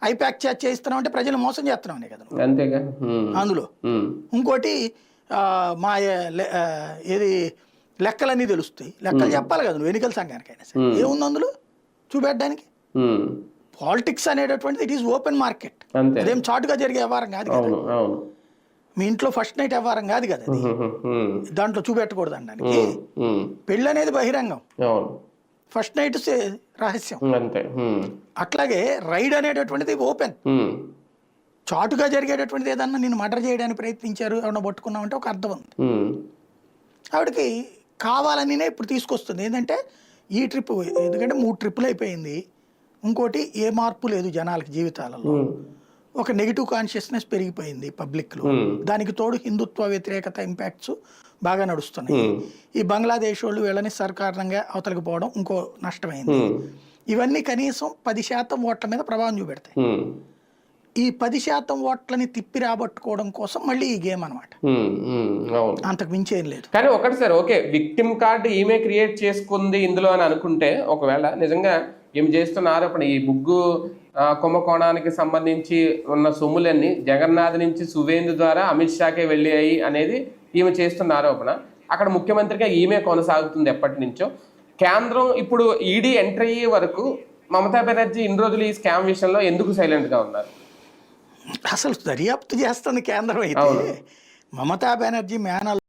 ఐప్యాక్ చేయిస్తున్నాం అంటే ప్రజలు మోసం చేస్తున్నామనే కదా అంతేగా. అందులో. ఇంకోటి మా ఏది లెక్కలన్నీ తెలుస్తాయి, లెక్కలు చెప్పాలి కదా నువ్వు ఎన్నికల సంఘానికైనా సరే. ఏముంది అందులో చూపెట్టడానికి? పాలిటిక్స్ అనేటటువంటిది ఇట్ ఈస్ ఓపెన్ మార్కెట్, అదేం చాటుగా జరిగే వ్యవహారం కాదు కదా. మీ ఇంట్లో ఫస్ట్ నైట్ వ్యవహారం కాదు కదా అది, దాంట్లో చూపెట్టకూడదు అనడానికి. పెళ్ళి అనేది బహిరంగం, ఫస్ట్ నైట్ రహస్యం. అట్లాగే రైడ్ అనేటటువంటిది ఓపెన్, చాటుగా జరిగేటటువంటిది ఏదన్నా నేను మర్డర్ చేయడానికి ప్రయత్నించారు ఏమన్నా పట్టుకున్నామంటే ఒక అర్థం ఉంది. ఆవిడకి కావాలనినే ఇప్పుడు తీసుకొస్తుంది ఏంటంటే ఈ ట్రిప్, ఎందుకంటే 3 ట్రిప్పులు అయిపోయింది. ఇంకోటి ఏ మార్పు లేదు జనాలకి జీవితాలలో, ఒక నెగిటివ్ కాన్షియస్నెస్ పెరిగిపోయింది పబ్లిక్లో. దానికి తోడు హిందుత్వ వ్యతిరేకత ఇంపాక్ట్స్ బాగా నడుస్తున్నాయి. ఈ బంగ్లాదేశ్ వాళ్ళు వీళ్ళని సర్కారణంగా అవతలికి పోవడం ఇంకో నష్టమైంది. ఇవన్నీ కనీసం 10% ఓట్ల మీద ప్రభావం చూపెడతాయి. ఈ 10% ఓట్లని తిప్పి రాబట్టుకోవడం కోసం మళ్ళీ ఈ గేమ్ అనమాట, అంతకు మించి ఏం లేదు. కానీ ఒకటి సార్, ఓకే విక్టిమ్ కార్డు ఈమె క్రియేట్ చేసుకుంది ఇందులో అని అనుకుంటే, ఒకవేళ నిజంగా ఏమి చేస్తున్న ఆరోపణ ఈ బుగ్గు కుంభకోణానికి సంబంధించి ఉన్న సొమ్ములన్నీ జగన్నాథ్ నుంచి సువేందు ద్వారా అమిత్ షాకే వెళ్ళాయి అనేది ఈమె చేస్తున్న ఆరోపణ. అక్కడ ముఖ్యమంత్రిగా ఈమె కొనసాగుతుంది ఎప్పటి నుంచో. కేంద్రం ఇప్పుడు ఈడీ ఎంటర్ అయ్యే వరకు మమతా బెనర్జీ ఇన్ని రోజులు ఈ స్కామ్ విషయంలో ఎందుకు సైలెంట్గా ఉన్నారు? అసలు దర్యాప్తు చేస్తుంది కేంద్రం అయితే, మమతా బెనర్జీ మేనల్